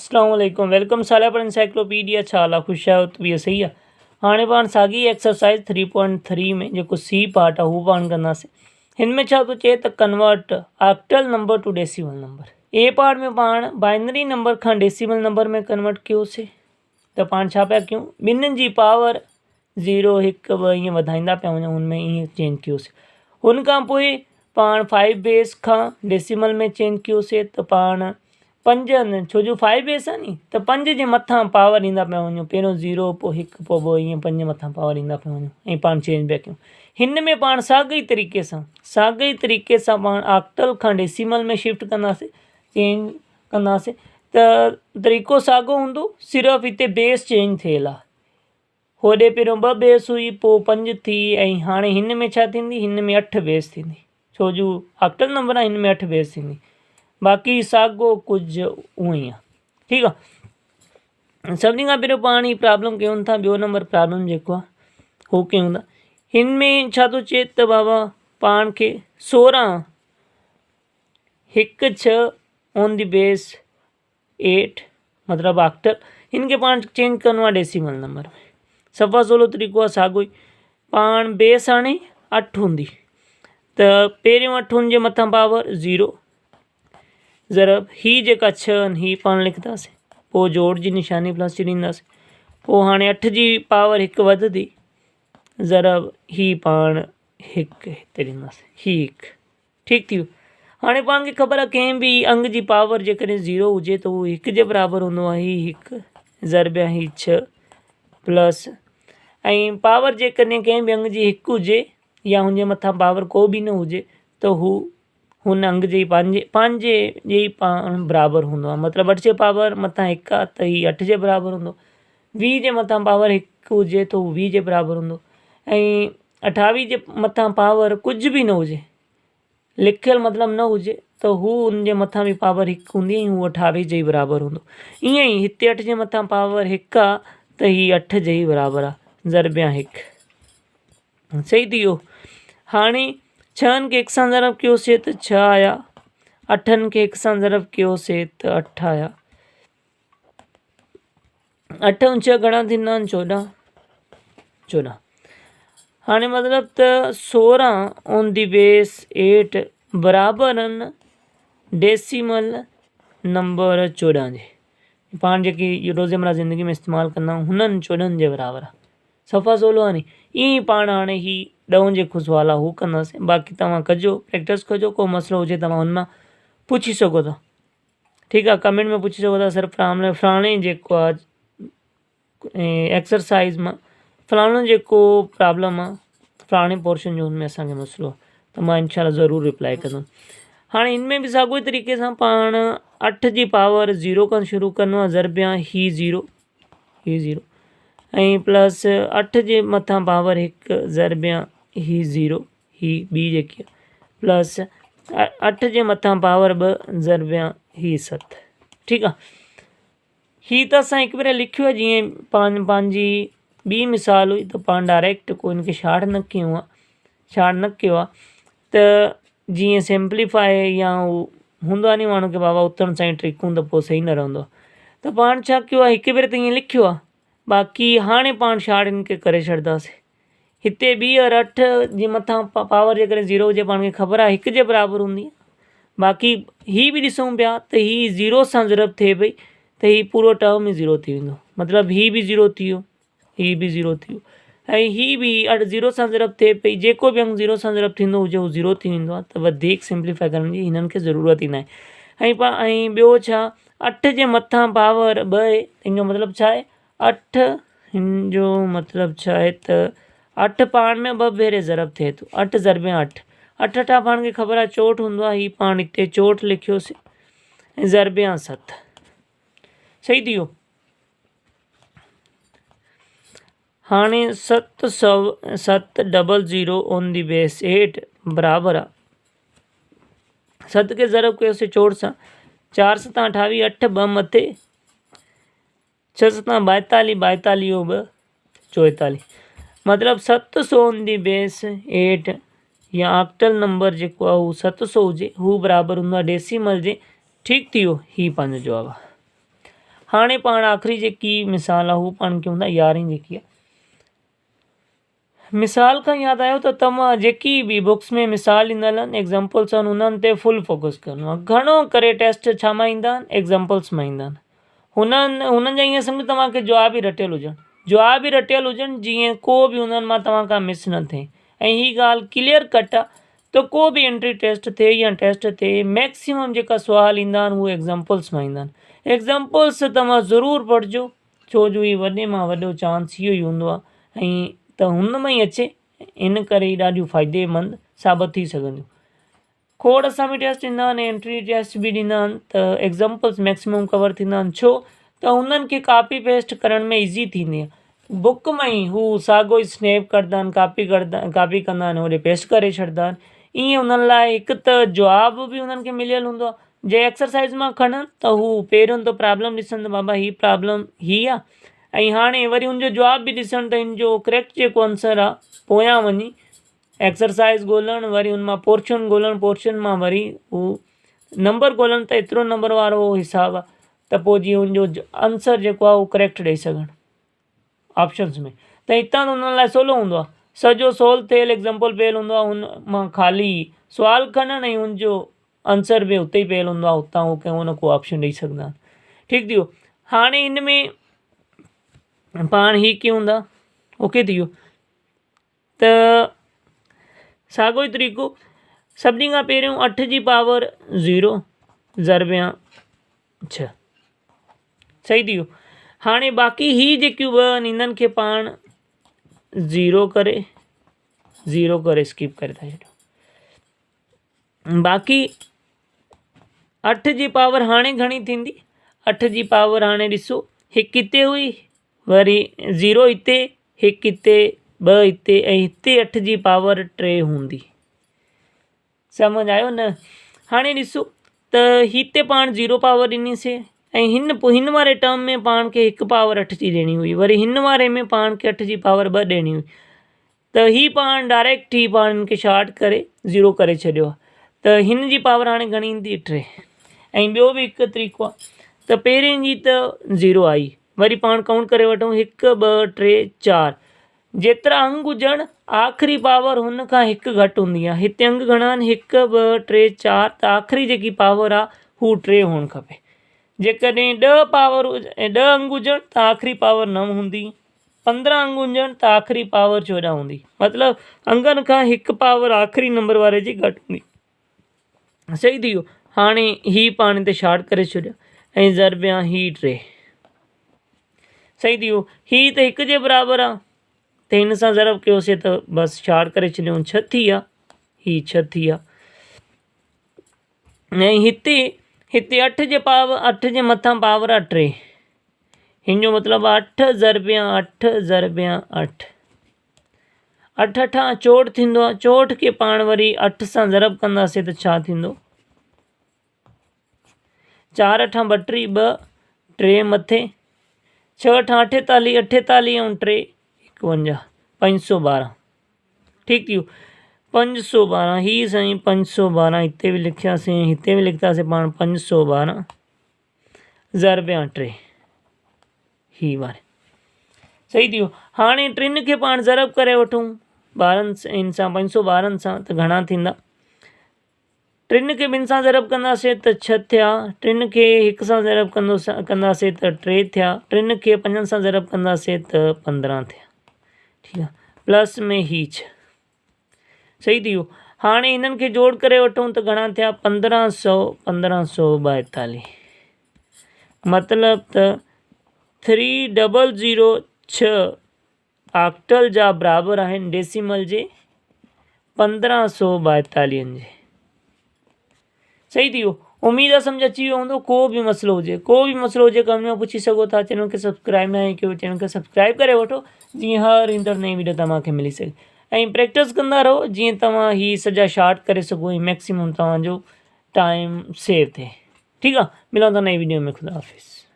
अस्सलाम वालेकुम वेलकम साला पर एनसाइक्लोपीडिया छाला खुश आहियो त बि सही आहे। हाणे पाण साॻी एक्सरसाइज 3.3 में जेको सी पार्ट आहे हू पाण कंदासीं। हिन में छा थो चए त convert octal number to decimal number. ए पार्ट में पाण बाइनरी नंबर खां डेसिमल नंबर में कन्वर्ट कयोसीं त पाण छा पिया कयूं, ॿिन्हिनि जी पावर 0 1 2 ईअं वधाईंदा पिया वञूं, हुनमें ईअं चेंज कयोसीं। हुन खां पोइ पाण 5 बेस खां डेसिमल में चेंज कयोसीं त पाण 5 छो जो 5 बेस आहे नी त 5 जे मथां पावर ईंदा पिया वञूं, पहिरियों 0 पोइ 1 पोइ 2 ईअं 5 मथां पावर ईंदा पिया वञूं ऐं पाण चेंज पिया कयूं। हिन में पाण साॻी तरीक़े सां पाण ऑक्टल खां डेसिमल में शिफ्ट कंदासीं, चेंज कंदासीं त तरीक़ो साॻियो हूंदो, सिर्फ़ु हिते बेस चेंज थियल आहे। होॾे पहिरियों 2 बेस हुई, पोइ 5 थी, ऐं हाणे हिन में छा थींदी, हिन में 8 बेस थींदी, छो जो ऑक्टल नंबर आहे, हिन में 8 बेस थींदी। बाक़ी साॻियो कुझु उहो ई आहे, ठीकु आहे। सभिनी खां पहिरियों पाण ही प्रॉब्लम कयूं था, ॿियो नंबर प्रॉब्लम जेको आहे हू कयूं था। हिन में छा थो चए त बाबा पाण खे 16 1 6 ऑन द बेस 8 मतिलबु ऑक्टल, हिन खे पाण चेंज करिणो आहे डेसिमल नंबर में। सफ़ा सवलो तरीक़ो आहे, साॻियो ई पाण बेस हाणे 8 हूंदी त पहिरियों 8 हुन जे मथां पावर 0 ज़रब ही जेका 6 आहिनि ही पाण लिखंदासीं, पोइ जोड़ जी निशानी प्लस छॾींदासीं, पोइ हाणे 8 जी पावर 1 वधंदी ज़रब ही पाण 1 हिते ॾींदासीं, ही 1 ठीकु थी वियो। हाणे पाण खे ख़बर आहे कंहिं बि अंग जी पावर जेकॾहिं 0 हुजे त उहो 1 जे बराबरि हूंदो आहे, ही 1 ज़रब ही 6 प्लस, ऐं पावर जेकॾहिं कंहिं बि अंग जी 1 हुजे या हुनजे मथां पावर को बि न हुजे त हू हुन अंग जे पंहिंजे जे ई पाण बराबरि हूंदो आहे। मतिलबु 8 जे पावर मथां 1 आहे त हीउ 8 जे बराबरि हूंदो, 20 जे मथां पावर 1 हुजे त हू 20 जे बराबरि हूंदो, ऐं 28 जे मथां पावर कुझु बि न हुजे, लिखियलु मतिलबु न हुजे त हू हुनजे मथां बि पावर 1 हूंदी ऐं हू 28 जे ई बराबरि हूंदो। ईअं ई हिते 8 जे मथां पावर 1 आहे त हीउ 8 जे ई बराबरि आहे, ज़रबिया 1 सही थी वियो। हाणे 6 खे 1 सां ज़रब कयोसीं त 6 आया, 8 खे 1 सां ज़रब कयोसीं त 8 आया, 8 ऐं 6 घणा थींदा आहिनि 14। हाणे मतिलबु त 16 ऑन दी बेस 8 बराबरि आहिनि डेसिमल नंबर 14 जे। पाण जेकी रोज़मर्रा ज़िंदगी में इस्तेमालु कंदा आहियूं हुननि 14 जे बराबरि आहे। सफ़ा सवलो आहे नी। ईअं पाण हाणे ही ॾहों जेको सुवालु आहे हू कंदासीं, बाक़ी तव्हां कजो, प्रैक्टिस कजो, को मसइलो हुजे तव्हां हुन मां पुछी सघो था, ठीकु आहे, कमेंट में पुछी सघो था। सर फलाणे जेको आहे एक्सरसाइज़ मां फलाणो जेको प्रॉब्लम आहे फलाणे पोर्शन जो हुनमें असांखे मसइलो आहे त मां इंशाल्लाह ज़रूरु रिप्लाई कंदुमि। हाणे हिन में बि साॻियो ई तरीक़े सां पाण 8 जी पावर 0 खां शुरू करिणो आहे, ज़रबिया ही 0 ऐं प्लस 8 जे मथां पावर 1 ज़रबिया ही 0 ही ॿी जेकी आहे, प्लस 8 जे मथां पावर 2 ज़रबिया ही 7, ठीकु आहे। ही त असां हिकु भेरे लिखियो आहे, जीअं पंहिंजी ॿी मिसाल हुई त पाण डायरेक्ट को हिनखे शार्ट न कयो आहे त जीअं सिंप्लीफाई या हूंदो आहे नी माण्हू खे बाबा उतरण सां ई ट्रिकूं त पोइ सही न रहंदो आहे, त पाण छा कयो आहे, हिकु भेरे त ईअं लिखियो आहे, बाक़ी हाणे पाण शार्ट हिनखे करे छॾींदासीं। हिते बि और 8 जे मथां पावर जेकॾहिं 0 हुजे पाण खे ख़बर आहे 1 जे बराबरि हूंदी, बाक़ी ही बि ॾिसूं पिया त ही 0 सां ज़रब थिए पई त ही पूरो टर्म ई 0 थी वेंदो, मतिलबु ही बि 0 थी वियो, ही बि 0 थी वियो, ऐं ही बि 0 सां ज़रब थिए पई, जेको बि अंग 0 सां ज़रब थींदो हुजे हू 0 थी वेंदो आहे, त वधीक सिंप्लीफाई करण जी हिननि खे ज़रूरत ई न आहे। ऐं ॿियो छा, 8 जे मथां पावर 2 आहे, हिन जो मतिलबु छा आहे, 8 हिन जो मतिलबु छा आहे त 8 पाण में 2 भेरे ज़रब थिए थो, 8 ज़रबिया 8, 8 पाण खे ख़बर आहे 64 हूंदो आहे, ही पाण हिते 64 लिखियोसीं ऐं ज़रबिया 7 सही थी वियो। हाणे 700 ऑन दी बेस 8 बराबरि आहे, 7 खे ज़रब कयोसीं 64 सां, 4 7 28, 8 2 मथे, 6 7 42, 42 और 2 44, मतिलबु 700 ऑन दी बेस 8 या ऑक्टल नंबर जेको आहे हू 700 हुजे, हू बराबरि हूंदो आहे डेसिमल जे, ठीकु थी वियो, ही पंहिंजो जवाबु आहे। हाणे पाण आख़िरी जेकी मिसाल आहे हू पाण कयूं था 11 जेकी आहे। मिसाल खां यादि आयो त तव्हां जेकी बि बुक्स में मिसाल ॾिनल आहिनि एग्ज़ाम्पल्स आहिनि उन्हनि ते फुल फोकस करिणो आहे। घणो करे टेस्ट छा मां ईंदा आहिनि, एग्ज़ाम्पल्स मां ईंदा आहिनि। हुननि जा ईअं सम्झो तव्हांखे जवाब ई रटियल हुजनि, जवाब ई रटियल हुजनि जीअं को बि उन्हनि मां तव्हां खां मिस न थिए। ऐं हीअ ॻाल्हि क्लियर कट आहे त को बि एंट्री टेस्ट थिए या टेस्ट थिए मैक्सिमम जेका सुवाल ईंदा आहिनि उहे एग्ज़ाम्पल्स मां ईंदा आहिनि। एग्ज़ाम्पल्स तव्हां ज़रूरु पढ़िजो, छो जो हीअ वॾे मां वॾो चांस इहो ई हूंदो आहे ऐं त हुन में ई अचे, इन करे ई ॾाढियूं फ़ाइदेमंद साबित थी सघंदियूं। खोड़ सां बि टेस्ट ईंदा आहिनि, एंट्री टेस्ट बि ॾींदा आहिनि, त एग्ज़ाम्पल्स मैक्सिमम कवर थींदा आहिनि। छो त हुननि खे कॉपी पेस्ट करण में ईज़ी थींदी आहे। बुक में ई हू साॻियो ई स्नैप करंदा आहिनि, कॉपी कंदा आहिनि, होॾे पेस्ट करे छॾींदा आहिनि। ईअं उन्हनि लाइ हिकु त जवाब बि उन्हनि खे मिलियल हूंदो आहे। जे एक्सरसाइज़ मां खणनि त हू पहिरियों त प्रॉब्लम ॾिसनि बाबा हीअ प्रॉब्लम हीअ आहे, ऐं हाणे वरी हुनजो जवाब बि ॾिसण त हिन जो करेक्ट जेको आंसर आहे पोयां वञी एक्सरसाइज़ ॻोल्हणु, वरी हुन मां पोर्शन ॻोल्हणु, पोर्शन मां वरी हू नंबर ॻोल्हणु, त एतिरो नंबर वारो हिसाबु आहे त पोइ जीअं हुनजो आंसर जेको आहे उहो करेक्ट ॾेई सघनि ऑप्शन्स में। त हितां त हुननि लाइ सवलो हूंदो आहे, सॼो सोल्व थियल एग्ज़ाम्पल पियल हूंदो आहे, हुन मां ख़ाली सुवाल खणनि ऐं हुनजो आंसर बि उते ई पियल हूंदो आहे, हुतां हू कंहिं न को ऑप्शन ॾेई सघंदा आहिनि। ठीकु थी वियो। हाणे हिन में पाण ही कयूं था, ओके थी वियो। त साॻियो ई तरीक़ो, सभिनी खां पहिरियों 8 जी पावर 0 ज़रबिया 6, सही थी वियो। हाणे बाक़ी ही जेकियूं ॿ आहिनि इन्हनि खे पाण 0 करे स्किप करे था छॾियूं। बाक़ी 8 जी पावर हाणे घणी थींदी, 8 जी पावर हाणे ॾिसो, हिकु हिते हुई, वरी 0 हिते, हिकु हिते, 2 हिते, ऐं हिते 8 जी पावर 3 हूंदी। सम्झ आयो न? हाणे ॾिसो त हिते पाण 0 पावर ॾिनीसीं ऐं हिन वारे टर्म में पाण खे 1 पावर 8 जी ॾियणी हुई, वरी हिन वारे में पाण खे 8 जी पावर 2 ॾियणी हुई। त ही पाण डायरेक्ट ही पाण हिन खे शॉर्ट करे 0 करे छॾियो आहे। त हिन जी पावर हाणे घणी ईंदी, 3। ऐं ॿियो बि हिकु तरीक़ो आहे, त पहिरें जी त 0 आई, वरी पाण काउंट करे वठूं 1 2 3 4, जेतिरा अंग हुजनि आख़िरी पावर हुन खां 1 घटि हूंदी आहे। हिते अंग घणा आहिनि, 1 2 3 4, त आख़िरी जेकी पावर आहे हू 3 हुअणु खपे। जेकॾहिं 10 पावर 10 अंग हुजनि त आख़िरी पावर 9 हूंदी, 15 अंग हुजनि त आख़िरी पावर 14 हूंदी। मतिलबु अंगनि खां 1 पावर आख़िरी नंबर वारे जी घटि हूंदी। सही थी वियो। हाणे ही पाण हिते शॉर्ट करे छॾियो ऐं ज़रबिया ही 3, सही थी वियो। ही त 1 जे बराबरि आहे, त हिन सां ज़रब कयोसीं त बसि शॉर्ट करे छॾियूं, 6 थी आहे, ही 6 थी आहे। ऐं हिते 8 जे पावर 8 जे मथां पावर आहे 3, हिन जो मतिलबु 8 ज़रबिया 8 ज़रबिया 8, 8 8 64 थींदो आहे। 64 खे पाण वरी 8 सां ज़रब कंदासीं त छा थींदो, 4 8 32 2, 3 मथे, 6 8 48 48 ऐं 3 51, 512। ठीकु थी वियो। 512 ही साईं 512 हिते बि लिखियासीं, हिते बि लिखंदासीं पाण 512 ज़रबिया 3 ही वारे, सही थी वियो। हाणे 3 खे पाण ज़रब करे वठूं 12 इन सां 512 सां, त घणा थींदा, 3 खे 2 सां ज़रब कंदासीं त 6 थिया, 3 खे 1 सां ज़रब कंदासीं त 3 थिया, 3 खे 5 सां ज़रब कंदासीं त 15 थिया। ठीकु आहे, प्लस में ही 6, सही थी वियो। हाणे हिननि खे जोड़ करे वठूं त घणा थिया, 1542, मतिलबु त 3006 ऑक्टल जा बराबरि आहिनि डेसिमल जे 1542 जे। सही थी वियो। उमेद आहे सम्झ अची वियो हूंदो। को बि मसइलो हुजे कमेंट में पुछी सघो था। चैनल खे सब्सक्राइब न आहे कयो, चैनल खे सब्सक्राइब करे वठो जीअं हर ईंदड़ नई वीडियो तव्हांखे मिली सघे। ऐं प्रैक्टिस कंदा रहो जीअं तव्हां ही सॼा शॉर्ट करे सघो ऐं मैक्सिमम तव्हांजो टाइम सेव थिए। ठीकु आहे, मिलूं था नई वीडियो में। ख़ुदा हाफ़िज़।